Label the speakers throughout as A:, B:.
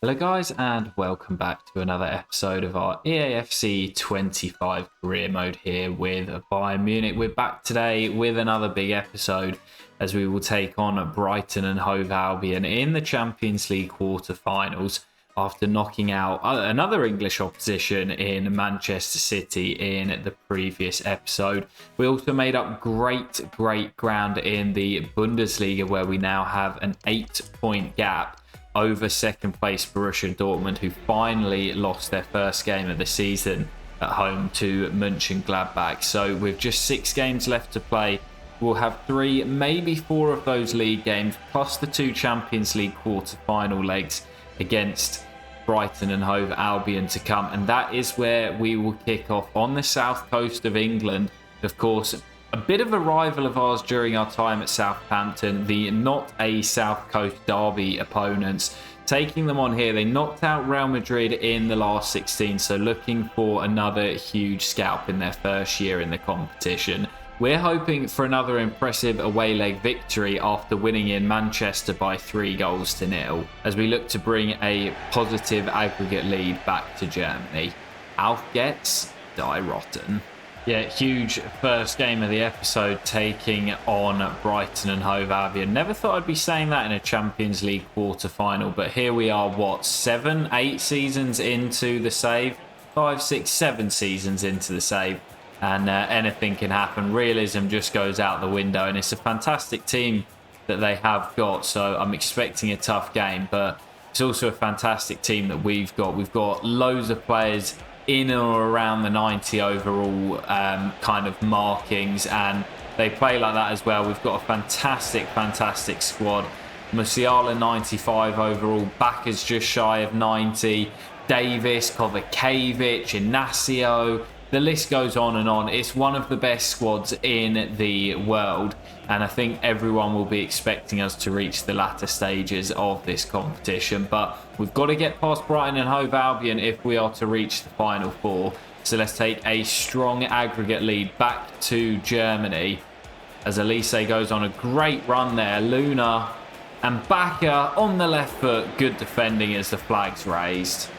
A: Hello guys and welcome back to another episode of our EAFC 25 career mode here with Bayern Munich. We're back today with another big episode as we will take on Brighton and Hove Albion in the Champions League quarter-finals after knocking out another English opposition in Manchester City in the previous episode. We also made up great ground in the Bundesliga where we now have an 8-point gap over second place Borussia Dortmund, who finally lost their first game of the season at home to Mönchengladbach. So with just 6 games left to play, we'll have 3, maybe 4 of those league games, plus the 2 Champions League quarter-final legs against Brighton and Hove Albion to come. And that is where we will kick off on the south coast of England. Of course, a bit of a rival of ours during our time at Southampton, the not a South Coast derby opponents. Taking them on here, they knocked out Real Madrid in the last 16, so looking for another huge scalp in their first year in the competition. We're hoping for another impressive away leg victory after winning in Manchester by 3-0 as we look to bring a positive aggregate lead back to Germany. Auf geht's, die Rotten. Yeah, huge first game of the episode taking on Brighton and Hove Albion. Never thought I'd be saying that in a Champions League quarter-final, but here we are, 7, 8 seasons into the save? 5, 6, 7 seasons into the save, and anything can happen. Realism just goes out the window, and it's a fantastic team that they have got, so I'm expecting a tough game, but it's also a fantastic team that we've got. We've got loads of players in or around the 90 overall kind of markings, and they play like that as well. We've got a fantastic squad. Musiala 95 overall, Backers just shy of 90, Davis, Kovacevic, Inacio, the list goes on and on. It's one of the best squads in the world, and I think everyone will be expecting us to reach the latter stages of this competition. But we've got to get past Brighton and Hove Albion if we are to reach the Final Four. So let's take a strong aggregate lead back to Germany as Elise goes on a great run there. Luna and Bakker on the left foot. Good defending as the flag's raised.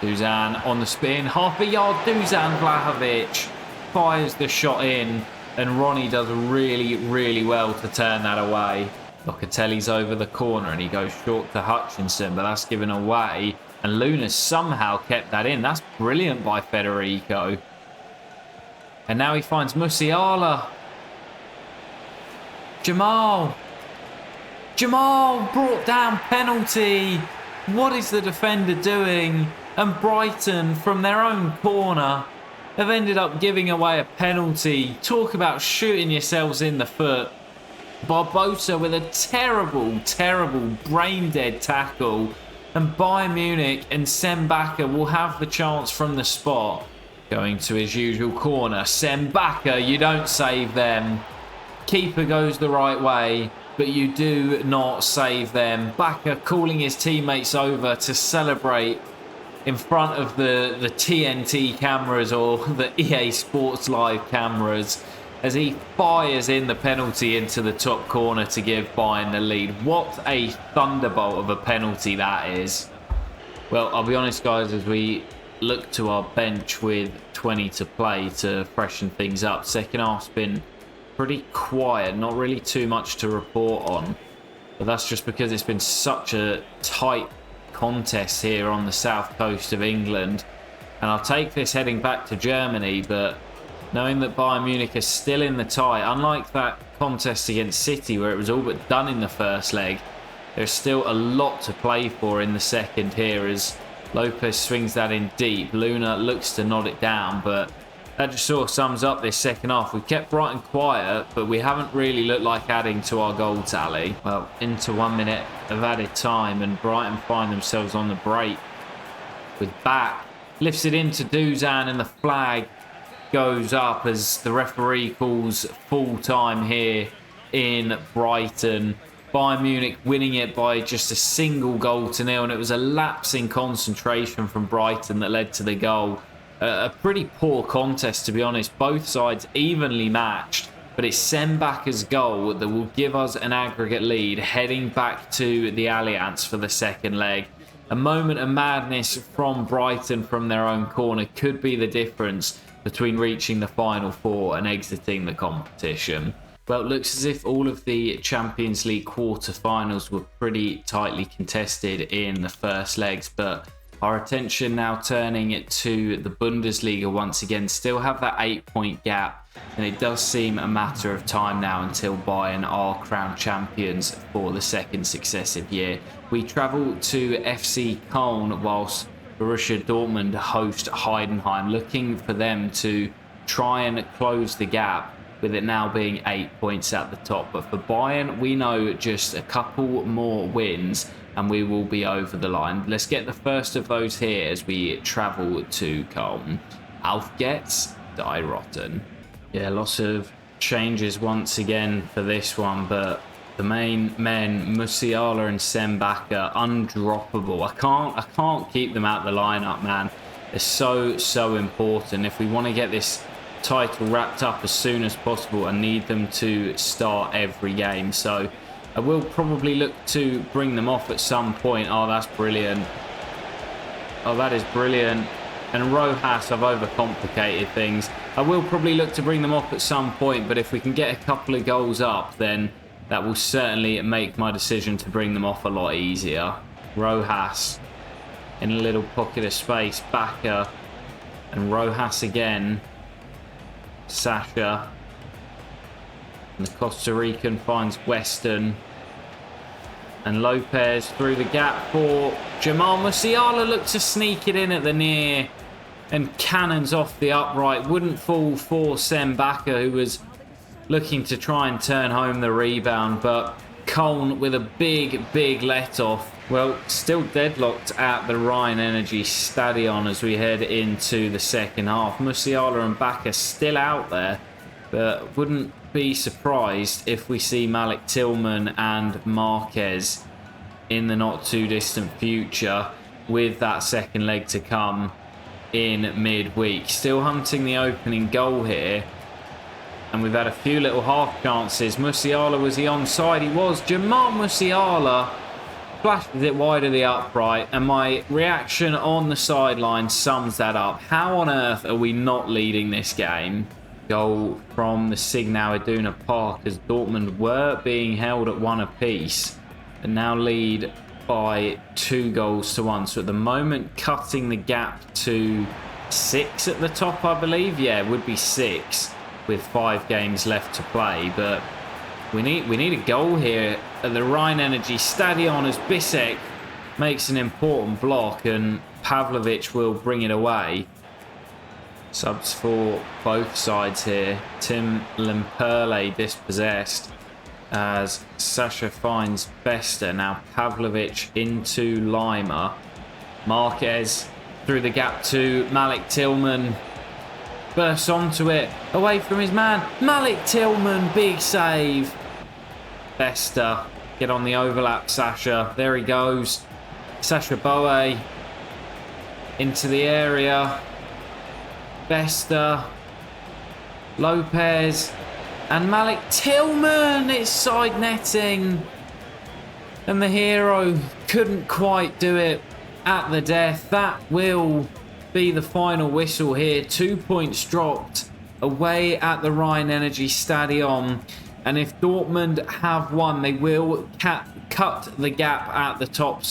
A: Dusan on the spin, half a yard, Dusan Vlahovic fires the shot in, and Ronnie does really well to turn that away. Locatelli's over the corner and he goes short to Hutchinson, but that's given away, and Luna somehow kept that in. That's brilliant by Federico. And now he finds Musiala. Jamal brought down, penalty. What is the defender doing? And Brighton, from their own corner, have ended up giving away a penalty. Talk about shooting yourselves in the foot. Barbosa with a terrible brain-dead tackle. And Bayern Munich and Bakker will have the chance from the spot. Going to his usual corner. Bakker, you don't save them. Keeper goes the right way, but you do not save them. Bakker calling his teammates over to celebrate in front of the TNT cameras or the EA Sports Live cameras as he fires in the penalty into the top corner to give Bayern the lead. What a thunderbolt of a penalty that is. Well, I'll be honest, guys, as we look to our bench with 20 to play to freshen things up, second half's been pretty quiet, not really too much to report on. But that's just because it's been such a tight contest here on the south coast of England, and I'll take this heading back to Germany, but knowing that Bayern Munich is still in the tie, unlike that contest against City where it was all but done in the first leg, there's still a lot to play for in the second here as Lopez swings that in deep. Luna looks to nod it down, but that just sort of sums up this second half. We've kept Brighton quiet, but we haven't really looked like adding to our goal tally. Well, into 1 minute of added time, and Brighton find themselves on the break with Back. Lifts it into Dusan, and the flag goes up as the referee calls full time here in Brighton. Bayern Munich winning it by just a single goal to nil, and it was a lapse in concentration from Brighton that led to the goal. A pretty poor contest, to be honest. Both sides evenly matched, but it's Sembacker's goal that will give us an aggregate lead heading back to the Allianz for the second leg. A moment of madness from Brighton from their own corner could be the difference between reaching the final four and exiting the competition. Well, it looks as if all of the Champions League quarter-finals were pretty tightly contested in the first legs, but our attention now turning to the Bundesliga once again. Still have that 8-point gap, and it does seem a matter of time now until Bayern are crowned champions for the second successive year. We travel to FC Cologne whilst Borussia Dortmund host Heidenheim, looking for them to try and close the gap, with it now being 8 points at the top. But for Bayern, we know just a couple more wins and we will be over the line. Let's get the first of those here as we travel to Cologne. Auf geht's, die Rotten. Yeah, lots of changes once again for this one, but the main men, Musiala and Sembacher, undroppable. I can't keep them out the lineup, man. They're so important. If we want to get this title wrapped up as soon as possible, I need them to start every game. So I will probably look to bring them off at some point. Oh, that's brilliant. Oh, that is brilliant. And Rojas, I've overcomplicated things. I will probably look to bring them off at some point, but if we can get a couple of goals up, then that will certainly make my decision to bring them off a lot easier. Rojas in a little pocket of space. Bakker and Rojas again. Sasha. And the Costa Rican finds Weston. And Lopez through the gap for Jamal Musiala. Looked to sneak it in at the near. And cannons off the upright. Wouldn't fall for Sembacher, who was looking to try and turn home the rebound. But Cologne with a big let-off. Well, still deadlocked at the Rhine Energy Stadion as we head into the second half. Musiala and Bakker still out there. But wouldn't be surprised if we see Malik Tillman and Marquez in the not too distant future, with that second leg to come in midweek. Still hunting the opening goal here, and we've had a few little half chances. Musiala, was he onside? He was. Jamal Musiala flashes it wide of the upright, and my reaction on the sideline sums that up. How on earth are we not leading this game? Goal from the Signal Iduna Park as Dortmund were being held at 1 apiece and now lead by 2-1. So at the moment, cutting the gap to 6 at the top, I believe. Yeah, it would be 6 with 5 games left to play. But we need a goal here at the Rhine Energy Stadion as Bissek makes an important block and Pavlovic will bring it away. Subs for both sides here. Tim Lemperle dispossessed as Sasha finds Bester. Now Pavlovic into Lima. Marquez through the gap to Malik Tillman. Bursts onto it. Away from his man. Malik Tillman, big save. Bester, get on the overlap, Sasha. There he goes. Sasha Boe into the area. Bester, Lopez, and Malik Tillman. It's side netting. And the hero couldn't quite do it at the death. That will be the final whistle here. 2 points dropped away at the Rhine Energy Stadion. And if Dortmund have won, they will cut the gap at the top,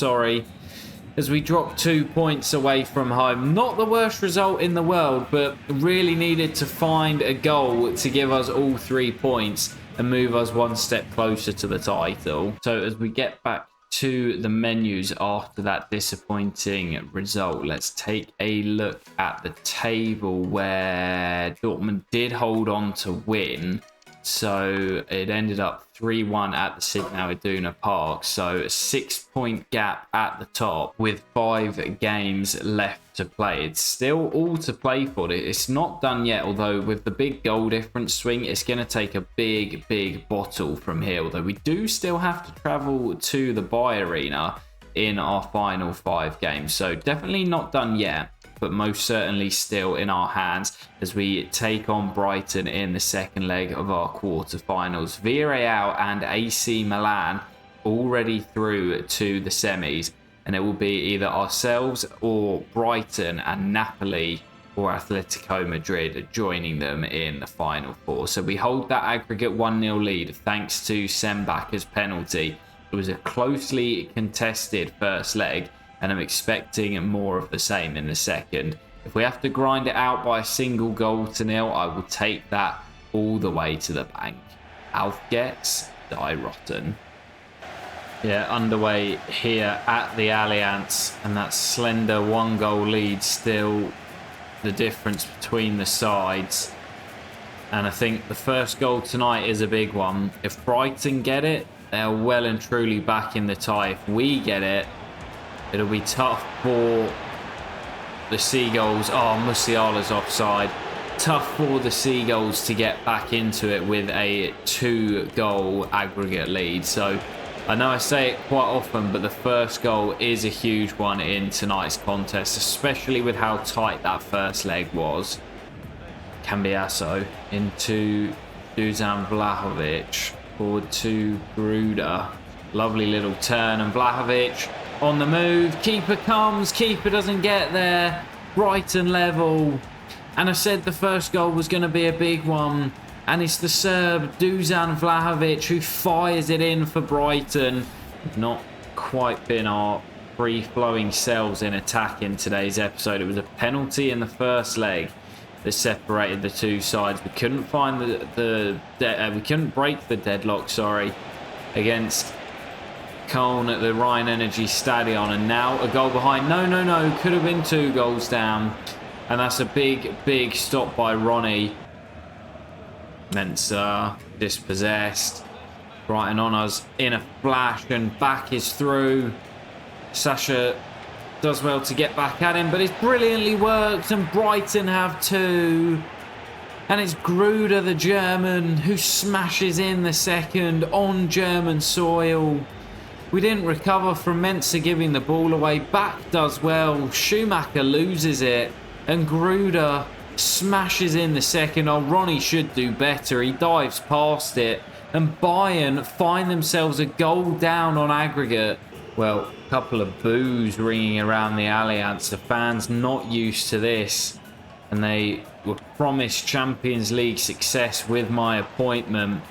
A: as we drop 2 points away from home. Not the worst result in the world, but really needed to find a goal to give us all 3 points and move us one step closer to the title. So as we get back to the menus after that disappointing result, let's take a look at the table where Dortmund did hold on to win. So it ended up 3-1 at the Signal Iduna Park. So a 6-point gap at the top with 5 games left to play. It's still all to play for. It's not done yet, although with the big goal difference swing, it's going to take a big bottle from here. Although we do still have to travel to the Bay Arena in our final 5 games. So definitely not done yet. but most certainly still in our hands as we take on Brighton in the second leg of our quarterfinals. Villarreal and AC Milan already through to the semis, and it will be either ourselves or Brighton and Napoli or Atletico Madrid joining them in the final four. So we hold that aggregate 1-0 lead thanks to Sembaka's penalty. It was a closely contested first leg, and I'm expecting more of the same in the second. If we have to grind it out by a single goal to nil, I will take that all the way to the bank. Auf geht's, die rotten. Yeah, underway here at the Allianz, and that slender 1-goal lead still the difference between the sides. And I think the first goal tonight is a big one. If Brighton get it, they're well and truly back in the tie. If we get it, it'll be tough for the Seagulls. Oh, Musiala's offside. Tough for the Seagulls to get back into it with a 2-goal aggregate lead. So I know I say it quite often, but the first goal is a huge one in tonight's contest, especially with how tight that first leg was. Cambiasso into Dusan Vlahovic, forward to Gruda. Lovely little turn, and Vlahovic on the move. Keeper comes, keeper doesn't get there. Brighton level. And I said the first goal was going to be a big one. And it's the Serb, Dusan Vlahovic, who fires it in for Brighton. Not quite been our free-flowing selves in attack in today's episode. It was a penalty in the first leg that separated the two sides. We couldn't find we couldn't break the deadlock, against Cologne at the Rhine Energy Stadion. And now a goal behind. No. Could have been 2 goals down. And that's a big stop by Ronnie. Mensah dispossessed. Brighton on us in a flash, and back is through. Sasha does well to get back at him, but it's brilliantly worked, and Brighton have 2. And it's Gruda, the German, who smashes in the second on German soil. We didn't recover from Mensah giving the ball away. Back does well. Schumacher loses it, and Gruda smashes in the second. Oh, Ronnie should do better. He dives past it, and Bayern find themselves a goal down on aggregate. Well, a couple of boos ringing around the Allianz. The fans not used to this, and they were promised Champions League success with my appointment.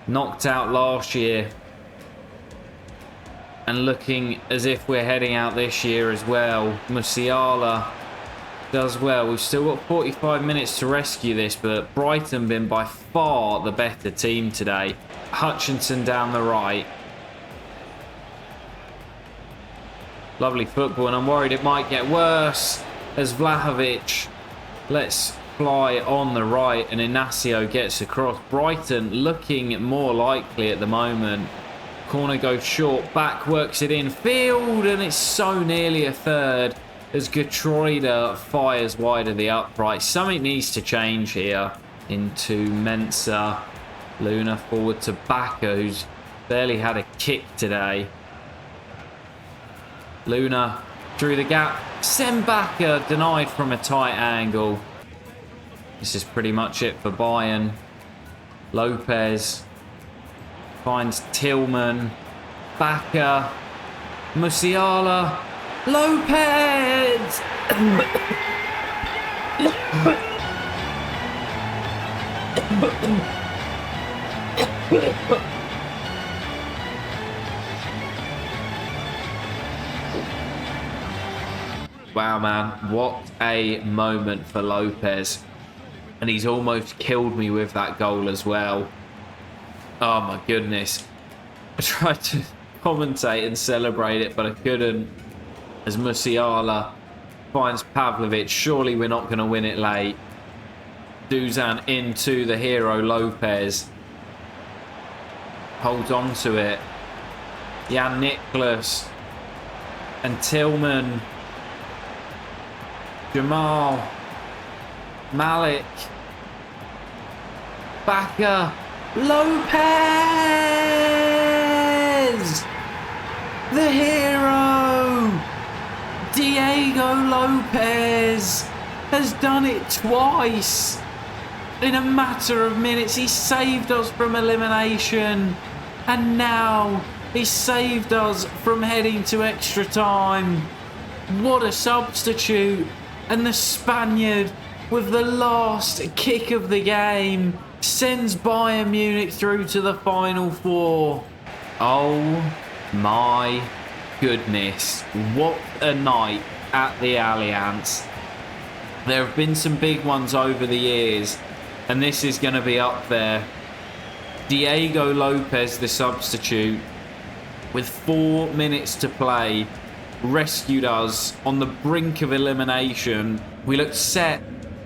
A: Knocked out last year, and looking as if we're heading out this year as well. Musiala does well. We've still got 45 minutes to rescue this, but Brighton been by far the better team today. Hutchinson down the right. Lovely football, and I'm worried it might get worse as Vlahovic lets fly on the right and Inacio gets across. Brighton looking more likely at the moment. Corner goes short, back works it in field, and it's so nearly a third as Getroida fires wide of the upright. Something needs to change here. Into Mensah. Luna forward to Baka, who's barely had a kick today. Luna through the gap. Sembaka denied from a tight angle. This is pretty much it for Bayern. Lopez finds Tillman. Baka. Musiala. Lopez! Wow, man. What a moment for Lopez. And he's almost killed me with that goal as well. Oh, my goodness. I tried to commentate and celebrate it, but I couldn't. As Musiala finds Pavlovic. Surely we're not going to win it late. Dusan into the hero Lopez. Holds on to it. Jan Nicholas. And Tillman. Jamal. Malik. Baka. Lopez! The hero! Diego Lopez has done it twice. In a matter of minutes, he saved us from elimination. And now he saved us from heading to extra time. What a substitute. And the Spaniard, with the last kick of the game, sends Bayern Munich through to the Final Four. Oh my goodness. What a night at the Allianz. There have been some big ones over the years, and this is going to be up there. Diego Lopez, the substitute, with 4 minutes to play, rescued us on the brink of elimination. We looked set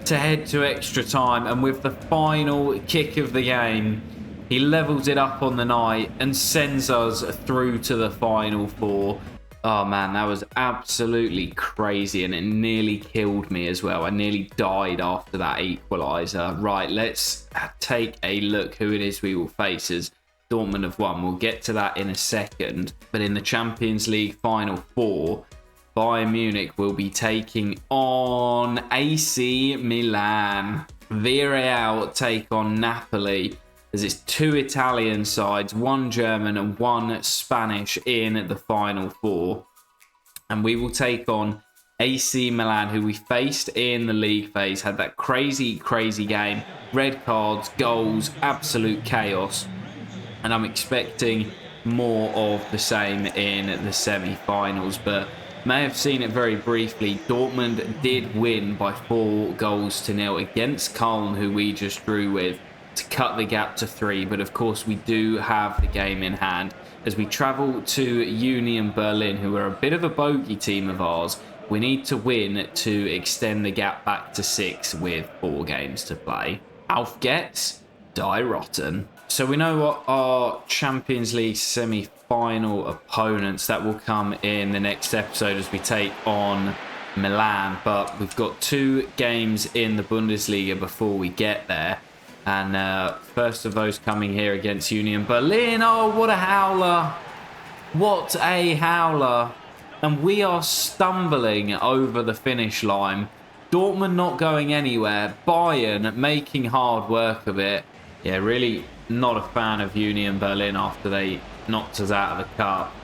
A: to head to extra time, and with the final kick of the game, he levels it up on the night and sends us through to the Final Four. Oh man, that was absolutely crazy, and it nearly killed me as well. I nearly died after that equaliser. Right, let's take a look who it is we will face as Dortmund have won. We'll get to that in a second. But in the Champions League Final Four, Bayern Munich will be taking on AC Milan. Villarreal take on Napoli. As it's 2 Italian sides, 1 German and 1 Spanish in the Final Four. And we will take on AC Milan, who we faced in the league phase. Had that crazy game. Red cards, goals, absolute chaos. And I'm expecting more of the same in the semi-finals. But may have seen it very briefly. Dortmund did win by 4-0 against Cologne, who we just drew with, to cut the gap to 3. But of course we do have the game in hand as we travel to Union Berlin, who are a bit of a bogey team of ours. We need to win to extend the gap back to 6 with 4 games to play. Auf geht's, die Rotten. So we know what our Champions League semi-final opponents that will come in the next episode as we take on Milan, but we've got 2 games in the Bundesliga before we get there. And first of those coming here against Union Berlin. Oh, what a howler. What a howler. And we are stumbling over the finish line. Dortmund not going anywhere. Bayern making hard work of it. Yeah, really not a fan of Union Berlin after they knocked us out of the cup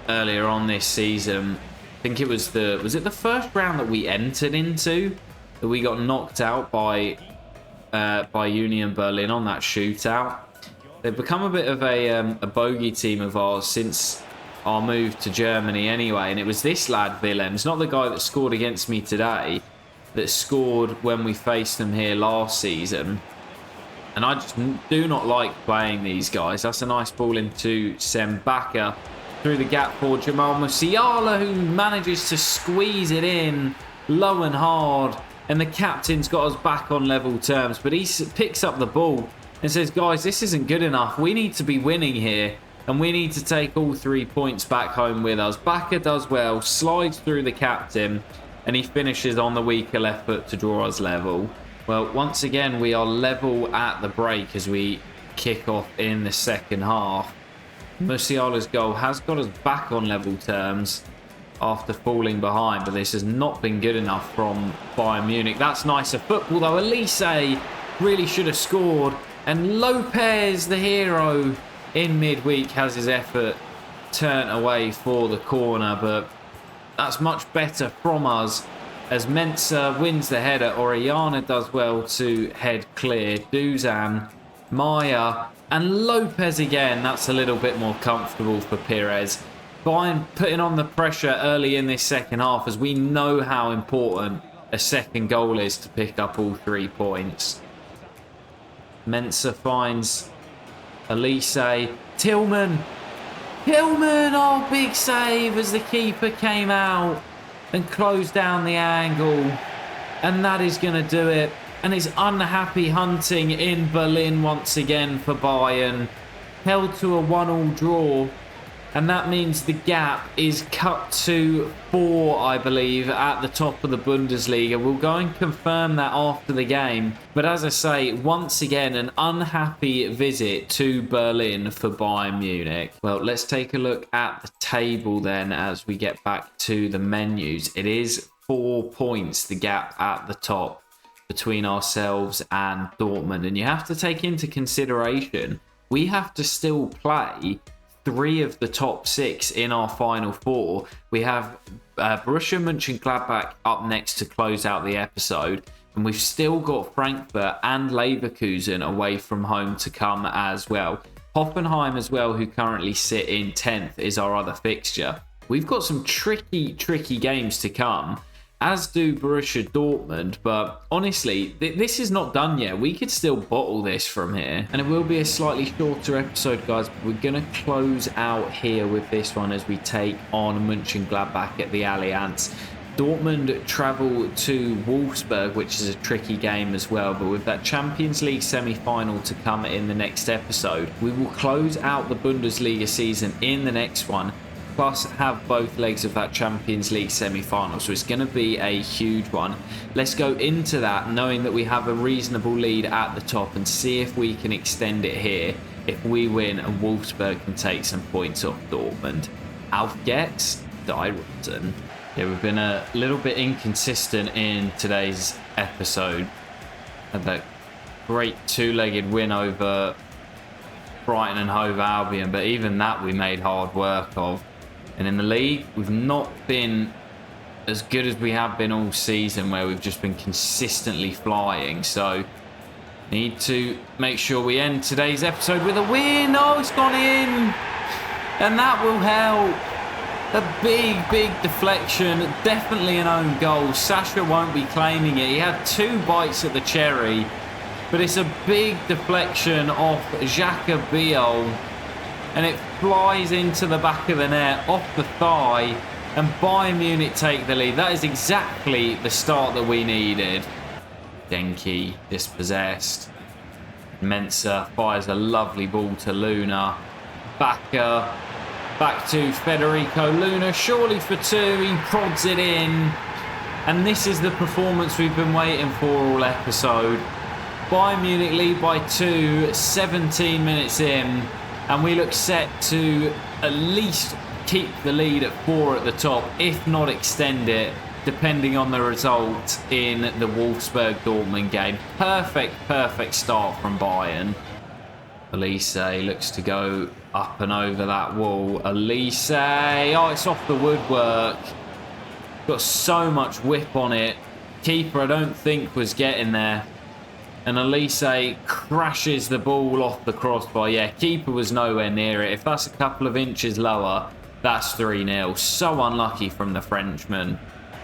A: earlier on this season. I think it was the first round that we entered into that we got knocked out by Union Berlin on that shootout. They've become a bit of a bogey team of ours since our move to Germany anyway, and it was this lad Willems, not the guy that scored against me today, that scored when we faced them here last season. And I just do not like playing these guys. That's a nice ball into Sembaka through the gap for Jamal Musiala, who manages to squeeze it in low and hard. And the captain's got us back on level terms. But he picks up the ball and says, guys, this isn't good enough. We need to be winning here. And we need to take all 3 points back home with us. Baka does well, slides through the captain. And he finishes on the weaker left foot to draw us level. Well, once again, we are level at the break as we kick off in the second half. Musiala's goal has got us back on level terms after falling behind, but this has not been good enough from Bayern Munich. That's nicer football, though. Elise really should have scored. And Lopez, the hero, in midweek has his effort turned away for the corner, but that's much better from us as Mensah wins the header. Orellana does well to head clear. Duzan, Maya, and Lopez again. That's a little bit more comfortable for Perez. Bayern putting on the pressure early in this second half, as we know how important a second goal is to pick up all 3 points. Mensah finds Elise. Tillman, oh, big save as the keeper came out and closed down the angle. And that is going to do it. And it's unhappy hunting in Berlin once again for Bayern. Held to a 1-1 draw And that means the gap is cut to 4, I believe, at the top of the Bundesliga. We'll go and confirm that after the game. But as I say, once again, an unhappy visit to Berlin for Bayern Munich. Well, let's take a look at the table then as we get back to the menus. It is 4 points, the gap at the top between ourselves and Dortmund. And you have to take into consideration, we have to still play 3 of the top 6 in our final 4. We have Borussia Mönchengladbach up next to close out the episode. And we've still got Frankfurt and Leverkusen away from home to come as well. Hoffenheim as well, who currently sit in 10th, is our other fixture. We've got some tricky games to come, as do Borussia Dortmund, but honestly, this is not done yet. We could still bottle this from here, and it will be a slightly shorter episode, guys, but we're going to close out here with this one as we take on Mönchengladbach at the Allianz. Dortmund travel to Wolfsburg, which is a tricky game as well, but with that Champions League semi-final to come in the next episode, we will close out the Bundesliga season in the next one, plus have both legs of that Champions League semi-final. So it's going to be a huge one. Let's go into that knowing that we have a reasonable lead at the top and see if we can extend it here. If we win and Wolfsburg can take some points off Dortmund. Auf geht's, die Rotten. Yeah, we've been a little bit inconsistent in today's episode. Had that great 2-legged win over Brighton Hove Albion, but even that we made hard work of. And in the league, we've not been as good as we have been all season, where we've just been consistently flying. So, need to make sure we end today's episode with a win. Oh, it's gone in. And that will help. A big deflection. Definitely an own goal. Sasha won't be claiming it. He had 2 bites at the cherry. But it's a big deflection off Xhaka Biol. And it flies into the back of the net, off the thigh, and Bayern Munich take the lead. That is exactly the start that we needed. Denki dispossessed. Mensah fires a lovely ball to Luna. Backer, back to Federico Luna, surely for 2, he prods it in. And this is the performance we've been waiting for all episode. Bayern Munich lead by 2, 17 minutes in. And we look set to at least keep the lead at 4 at the top, if not extend it, depending on the result in the Wolfsburg-Dortmund game. Perfect start from Bayern. Elise looks to go up and over that wall. Elise, oh, it's off the woodwork. Got so much whip on it. Keeper, I don't think, was getting there. And Elise crashes the ball off the crossbar. Yeah, keeper was nowhere near it. If that's a couple of inches lower, that's 3-0. So unlucky from the Frenchman.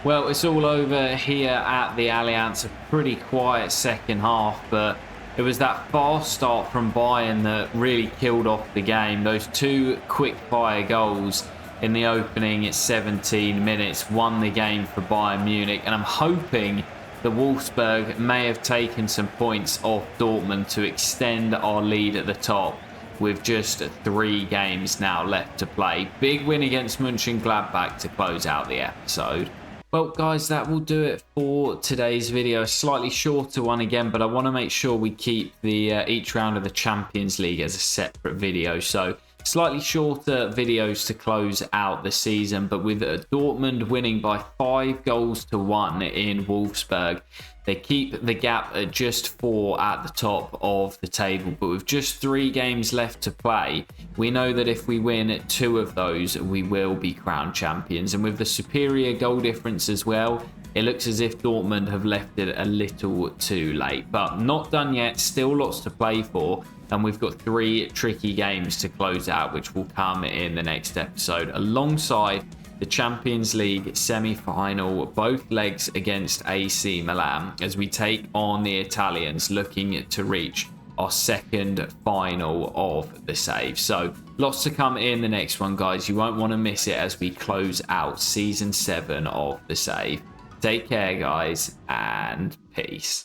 A: Well, it's all over here at the Allianz. A pretty quiet second half, but it was that fast start from Bayern that really killed off the game. Those 2 quick-fire goals in the opening 17 minutes won the game for Bayern Munich. And I'm hoping the Wolfsburg may have taken some points off Dortmund to extend our lead at the top with just 3 games now left to play. Big win against Mönchengladbach to close out the episode. Well, guys, that will do it for today's video. A slightly shorter one again, but I want to make sure we keep the each round of the Champions League as a separate video. So slightly shorter videos to close out the season, but with Dortmund winning by 5-1 in Wolfsburg, they keep the gap at just 4 at the top of the table. But with just 3 games left to play, we know that if we win 2 of those, we will be crowned champions. And with the superior goal difference as well, it looks as if Dortmund have left it a little too late. But not done yet, still lots to play for. And we've got 3 tricky games to close out, which will come in the next episode, alongside the Champions League semi-final, both legs against AC Milan, as we take on the Italians, looking to reach our second final of the save. So lots to come in the next one, guys. You won't want to miss it as we close out season 7 of the save. Take care, guys, and peace.